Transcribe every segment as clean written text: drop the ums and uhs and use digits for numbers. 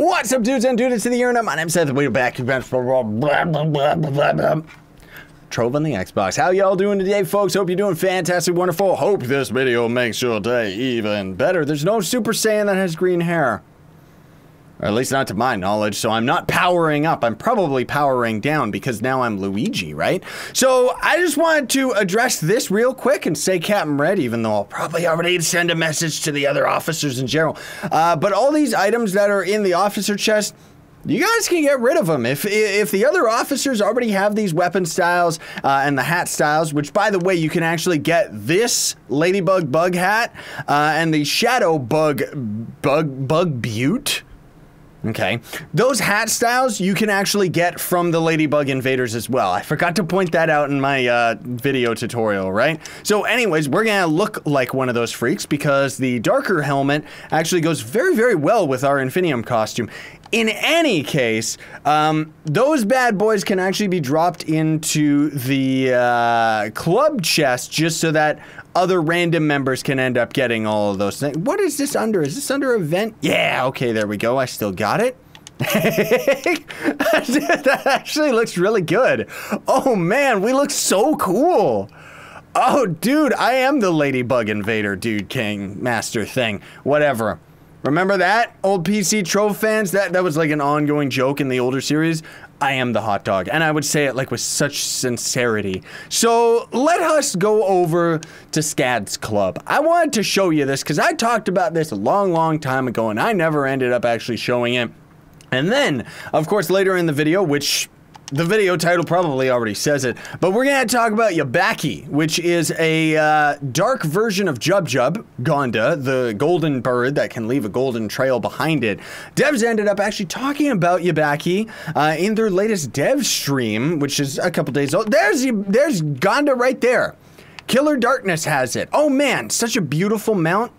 What's up, dudes and dudes to the internet? My name's Scythe. We're back to Trove on the Xbox. How y'all doing today, folks? Hope you're doing fantastic, wonderful. Hope this video makes your day even better. There's no Super Saiyan that has green hair. Or at least not to my knowledge, so I'm not powering up. I'm probably powering down because now I'm Luigi, right? So I just wanted to address this real quick and say Captain Red, even though I'll probably already send a message to the other officers in general. But all these items that are in the officer chest, you guys can get rid of them. If the other officers already have these weapon styles and the hat styles, which, by the way, you can actually get this Ladybug Bug hat and the Shadow Bug Butte. Okay, those hat styles you can actually get from the Ladybug Invaders as well. I forgot to point that out in my video tutorial, right? So anyways, we're gonna look like one of those freaks because the darker helmet actually goes very, very well with our Infinium costume. In any case, those bad boys can actually be dropped into the club chest just so that other random members can end up getting all of those things. What is this under? Is this under event? Yeah, okay, there we go. I still got it. That actually looks really good. Oh man, we look so cool. Oh dude, I am the Ladybug Invader, dude, king, master thing, whatever. Remember that, old PC Trove fans? That was like an ongoing joke in the older series. I am the hot dog, and I would say it like with such sincerity. So let us go over to Scad's club. I wanted to show you this because I talked about this a long time ago, and I never ended up actually showing it. And then, of course, later in the video, which the video title probably already says it, but we're gonna talk about Yabaki, which is a dark version of GANDA, the golden bird that can leave a golden trail behind it. Devs ended up actually talking about Yabaki in their latest dev stream, which is a couple days old. There's GANDA right there. Killer Darkness has it. Oh man, such a beautiful mount.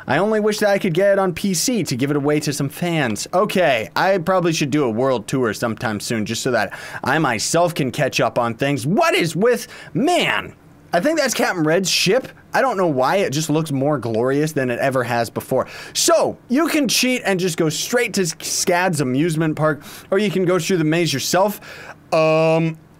I only wish that I could get it on PC to give it away to some fans. Okay, I probably should do a world tour sometime soon just so that I myself can catch up on things. What is with, man, I think that's Captain Red's ship. I don't know why, it just looks more glorious than it ever has before. So, you can cheat and just go straight to Scad's amusement park, or you can go through the maze yourself.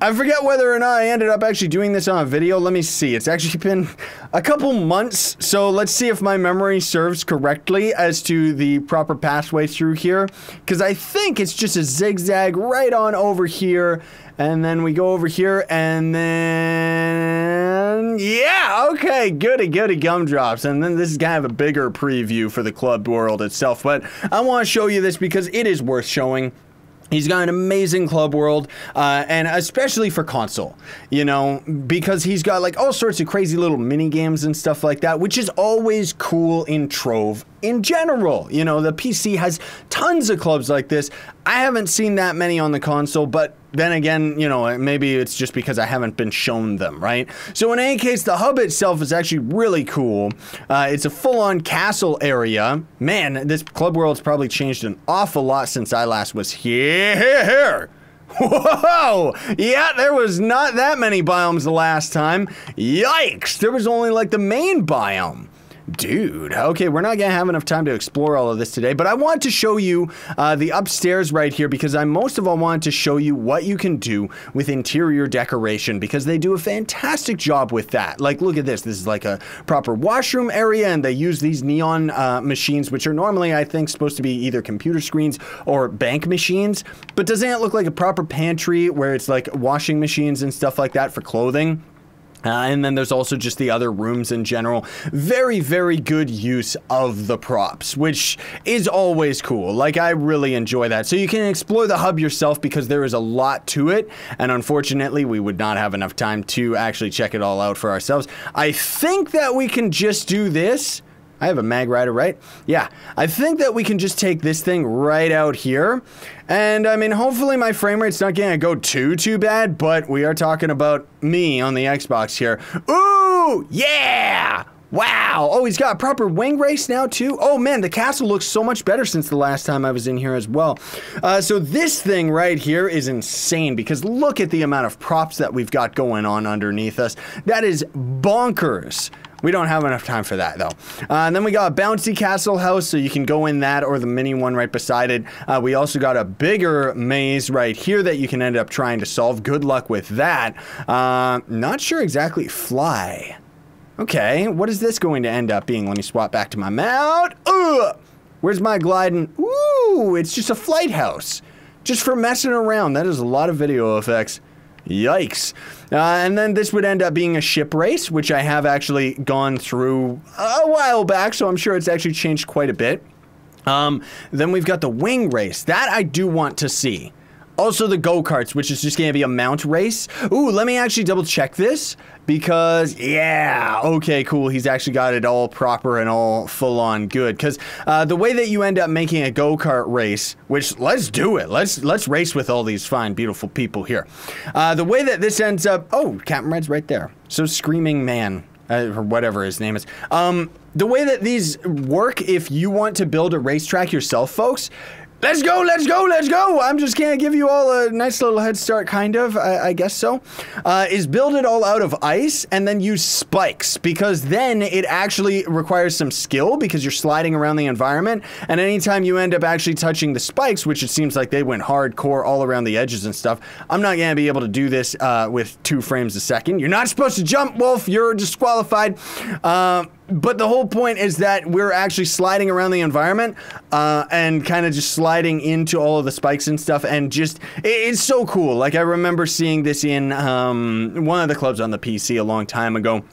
I forget whether or not I ended up actually doing this on a video. Let me see. It's actually been a couple months, so let's see if my memory serves correctly as to the proper pathway through here. Because I think it's just a zigzag right on over here, and then we go over here, and then... yeah, okay, goody gumdrops. And then this is kind of a bigger preview for the club world itself, but I want to show you this because it is worth showing. He's got an amazing club world, and especially for console, you know, because he's got like all sorts of crazy little mini games and stuff like that, which is always cool in Trove in general. You know, the PC has tons of clubs like this. I haven't seen that many on the console, but then again, you know, maybe it's just because I haven't been shown them, right? So in any case, the hub itself is actually really cool. It's a full-on castle area. Man, this club world's probably changed an awful lot since I last was here. Whoa! Yeah, there was not that many biomes the last time. Yikes! There was only like the main biome. Dude, okay, we're not gonna have enough time to explore all of this today, but I want to show you the upstairs right here because I most of all wanted to show you what you can do with interior decoration because they do a fantastic job with that. Like, look at this. This is like a proper washroom area, and they use these neon machines, which are normally, I think, supposed to be either computer screens or bank machines, but doesn't it look like a proper pantry where it's like washing machines and stuff like that for clothing? And then there's also just the other rooms in general. Very, very good use of the props, which is always cool. Like, I really enjoy that. So you can explore the hub yourself because there is a lot to it. And unfortunately, we would not have enough time to actually check it all out for ourselves. I think that we can just do this. I have a mag rider, right? Yeah, I think that we can just take this thing right out here. And I mean, hopefully my frame rate's not gonna go too bad, but we are talking about me on the Xbox here. Ooh, yeah! Wow. Oh, he's got a proper wing race now, too. Oh, man, the castle looks so much better since the last time I was in here as well. So this thing right here is insane because look at the amount of props that we've got going on underneath us. That is bonkers. We don't have enough time for that, though. And then we got a bouncy castle house, so you can go in that or the mini one right beside it. We also got a bigger maze right here that you can end up trying to solve. Good luck with that. Not sure exactly. Fly. Okay, what is this going to end up being? Let me swap back to my mount. Ugh! Where's my gliding? Ooh, it's just a flight house. Just for messing around. That is a lot of video effects. Yikes. And then this would end up being a ship race, which I have actually gone through a while back, so I'm sure it's actually changed quite a bit. Then we've got the wing race. That I do want to see. Also the go-karts, which is just going to be a mount race. Ooh, let me actually double check this because, yeah, okay, cool. He's actually got it all proper and all full-on good. Because the way that you end up making a go-kart race, which, let's do it. Let's race with all these fine, beautiful people here. The way that this ends up... Oh, Captain Red's right there. So Screaming Man, or whatever his name is. The way that these work, if you want to build a racetrack yourself, folks... Let's go, let's go, let's go! I'm just gonna give you all a nice little head start, kind of, I guess so. Is build it all out of ice and then use spikes, because then it actually requires some skill because you're sliding around the environment, and anytime you end up actually touching the spikes, which it seems like they went hardcore all around the edges and stuff, I'm not gonna be able to do this with 2 frames a second. You're not supposed to jump, Wolf, you're disqualified. But the whole point is that we're actually sliding around the environment and kind of just sliding into all of the spikes and stuff, and just, it's so cool. Like, I remember seeing this in one of the clubs on the PC a long time ago.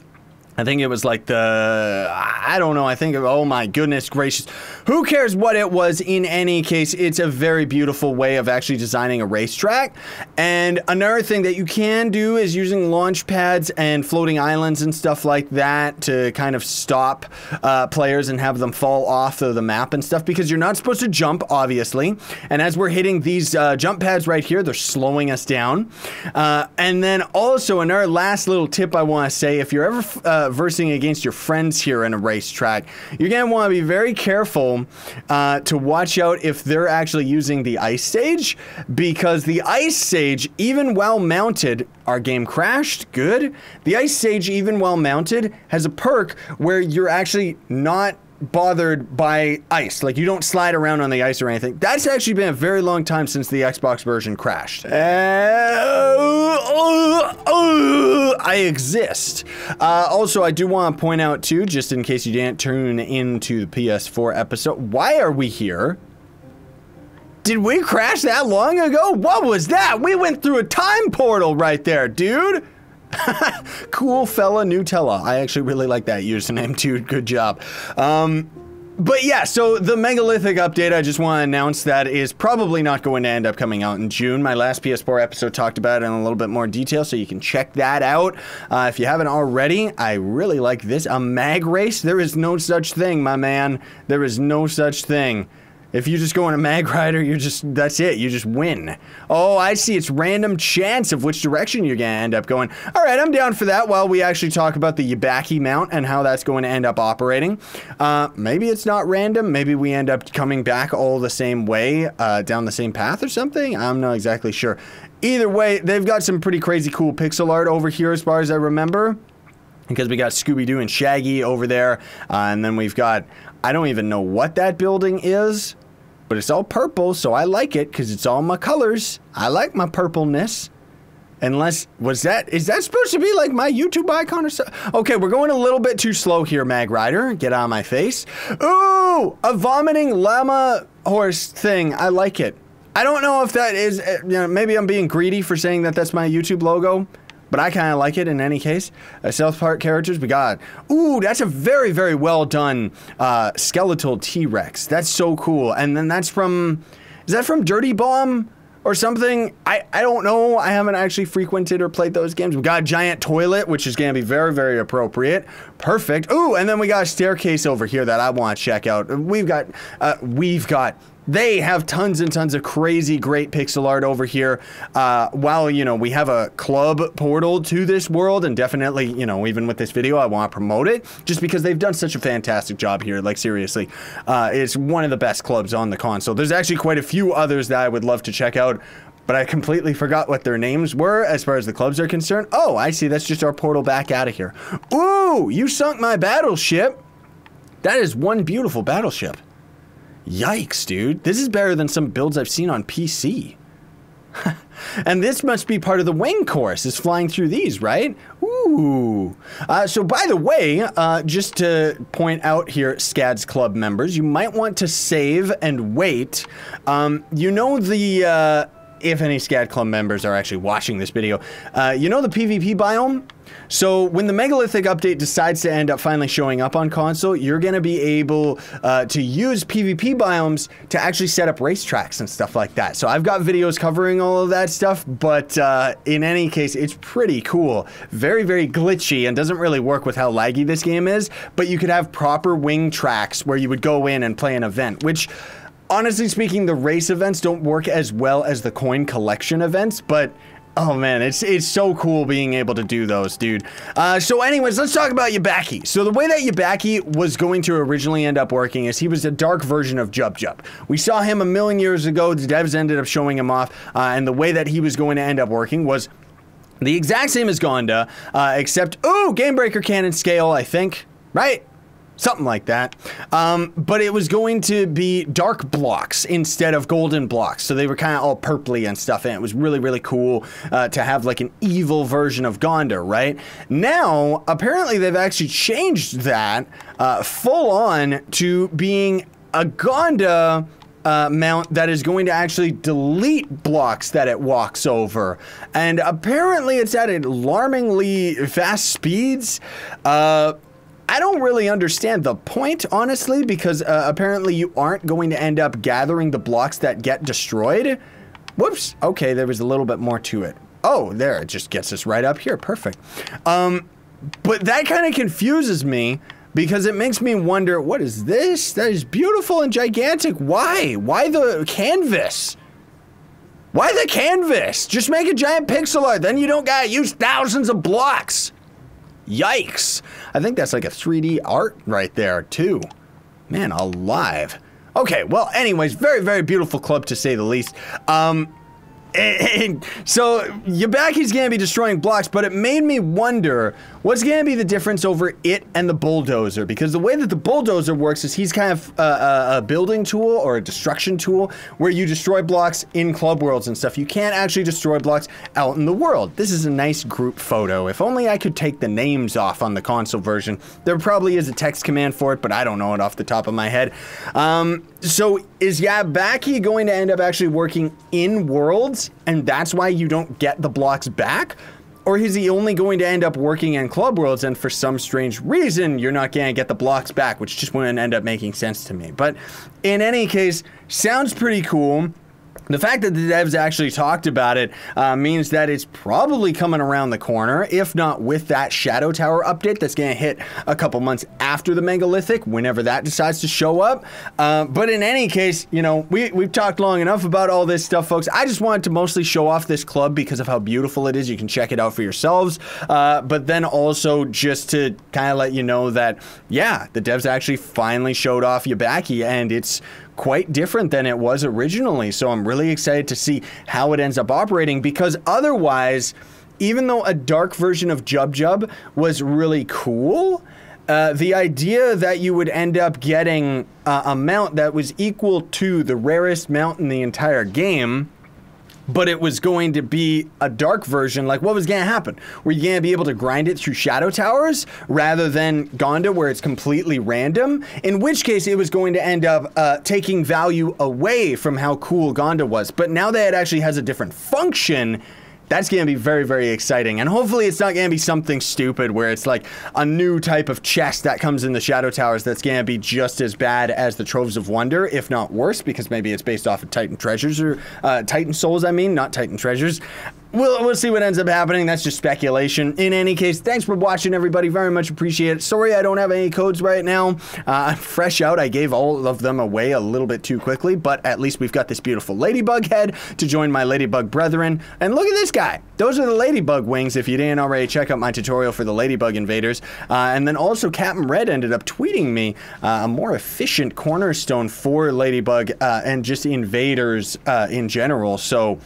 I think it was like the, I don't know, I think, oh my goodness gracious. Who cares what it was? In any case, it's a very beautiful way of actually designing a racetrack. And another thing that you can do is using launch pads and floating islands and stuff like that to kind of stop players and have them fall off of the map and stuff, because you're not supposed to jump, obviously. And as we're hitting these jump pads right here, they're slowing us down. And then also another last little tip I want to say, if you're ever versing against your friends here in a racetrack, you're going to want to be very careful to watch out if they're actually using the ice stage, because the ice stage, even while mounted, our game crashed, good. The ice stage, even while mounted, has a perk where you're actually not bothered by ice. Like, you don't slide around on the ice or anything. That's actually been a very long time since the Xbox version crashed. I exist. Also, I do want to point out too, just in case you didn't tune into the PS4 episode, why are we here? Did we crash that long ago? What was that? We went through a time portal right there, dude. Cool fella Nutella. I actually really like that username too. Good job. But yeah, so the megalithic update, I just want to announce that is probably not going to end up coming out in June. My last PS4 episode talked about it in a little bit more detail, so you can check that out. If you haven't already, I really like this. A mag race? There is no such thing, my man. There is no such thing. If you just go on a mag rider, you're just, that's it, you just win. Oh, I see, it's random chance of which direction you're gonna end up going. All right, I'm down for that while we actually talk about the Yabaki mount and how that's going to end up operating. Maybe it's not random, maybe we end up coming back all the same way, down the same path or something? I'm not exactly sure. Either way, they've got some pretty crazy cool pixel art over here as far as I remember, because we got Scooby-Doo and Shaggy over there, and then we've got, I don't even know what that building is, but it's all purple, so I like it because it's all my colors. I like my purpleness. Unless, is that supposed to be like my YouTube icon or something? Okay, we're going a little bit too slow here, Mag Rider. Get out of my face. Ooh, a vomiting llama horse thing. I like it. I don't know if that is, you know, maybe I'm being greedy for saying that that's my YouTube logo, but I kind of like it in any case. South Park characters, we got, ooh, that's a very, very well done skeletal T-Rex. That's so cool. And then that's from, is that from Dirty Bomb or something? I don't know. I haven't actually frequented or played those games. We got a giant toilet, which is going to be very, very appropriate. Perfect. Ooh, and then we got a staircase over here that I want to check out. We've got They have tons and tons of crazy great pixel art over here. While, you know, we have a club portal to this world, and definitely, you know, even with this video, I want to promote it just because they've done such a fantastic job here. Like, seriously, it's one of the best clubs on the console. There's actually quite a few others that I would love to check out, but I completely forgot what their names were as far as the clubs are concerned. Oh, I see. That's just our portal back out of here. Ooh, you sunk my battleship. That is one beautiful battleship. Yikes, dude. This is better than some builds I've seen on PC. And this must be part of the wing course, is flying through these, right? Ooh. So by the way, just to point out here, Scad's club members, you might want to save and wait. You know the, if any Scad club members are actually watching this video, you know the PvP biome? So when the megalithic update decides to end up finally showing up on console, you're going to be able to use PvP biomes to actually set up racetracks and stuff like that. So I've got videos covering all of that stuff, but in any case, it's pretty cool. Very, very glitchy and doesn't really work with how laggy this game is, but you could have proper wing tracks where you would go in and play an event, which, honestly speaking, the race events don't work as well as the coin collection events, but oh man, it's so cool being able to do those, dude. So anyways, let's talk about Yabaki. So the way that Yabaki was going to originally end up working is he was a dark version of Jub Jub. We saw him a million years ago. The devs ended up showing him off, and the way that he was going to end up working was the exact same as GANDA, except, ooh, Game Breaker Cannon scale, I think, right? Something like that. But it was going to be dark blocks instead of golden blocks. So they were kind of all purpley and stuff. And it was really, really cool to have like an evil version of GANDA, right? Now, apparently they've actually changed that full on to being a GANDA mount that is going to actually delete blocks that it walks over. And apparently it's at alarmingly fast speeds. I don't really understand the point, honestly, because apparently you aren't going to end up gathering the blocks that get destroyed. Whoops. Okay, there was a little bit more to it. Oh, there, it just gets us right up here. Perfect. But that kind of confuses me because it makes me wonder, what is this? That is beautiful and gigantic. Why? Why the canvas? Why the canvas? Just make a giant pixel art, then you don't gotta use thousands of blocks. Yikes. I think that's like a 3D art right there, too. Man, alive. Okay, well, anyways, very, very beautiful club, to say the least. And so Yabaki's gonna be destroying blocks, but it made me wonder what's gonna be the difference over it and the bulldozer, because the way that the bulldozer works is he's kind of a building tool or a destruction tool where you destroy blocks in club worlds and stuff. You can't actually destroy blocks out in the world. This is a nice group photo. If only I could take the names off on the console version. There probably is a text command for it, but I don't know it off the top of my head. So is Yabaki going to end up actually working in worlds, and that's why you don't get the blocks back? Or is he only going to end up working in club worlds, and for some strange reason, you're not going to get the blocks back, which just wouldn't end up making sense to me. But in any case, sounds pretty cool. The fact that the devs actually talked about it means that it's probably coming around the corner, if not with that Shadow Tower update that's going to hit a couple months after the megalithic, whenever that decides to show up. But in any case, you know, we've talked long enough about all this stuff, folks. I just wanted to mostly show off this club because of how beautiful it is. You can check it out for yourselves. But then also just to kind of let you know that, yeah, the devs actually finally showed off Yabaki, and it's quite different than it was originally. So I'm really excited to see how it ends up operating, because otherwise, even though a dark version of Jub Jub was really cool, the idea that you would end up getting a mount that was equal to the rarest mount in the entire game, but it was going to be a dark version, like what was going to happen? Were you going to be able to grind it through Shadow Towers rather than GANDA where it's completely random? In which case it was going to end up taking value away from how cool GANDA was. But now that it actually has a different function, that's going to be very, very exciting. And hopefully it's not going to be something stupid where it's like a new type of chest that comes in the Shadow Towers that's going to be just as bad as the Troves of Wonder, if not worse, because maybe it's based off of Titan Treasures, or Titan Souls, I mean, not Titan Treasures. We'll see what ends up happening. That's just speculation. In any case, thanks for watching, everybody. Very much appreciate it. Sorry I don't have any codes right now. I'm fresh out. I gave all of them away a little bit too quickly, but at least we've got this beautiful ladybug head to join my ladybug brethren. And look at this guy. Those are the ladybug wings. If you didn't already check out my tutorial for the ladybug invaders. And then also Captain Red ended up tweeting me a more efficient cornerstone for ladybug and just invaders in general. So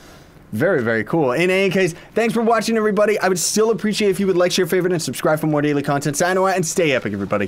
very, very cool. In any case, thanks for watching, everybody. I would still appreciate if you would like, share, favorite, and subscribe for more daily content. Sign away and stay epic, everybody.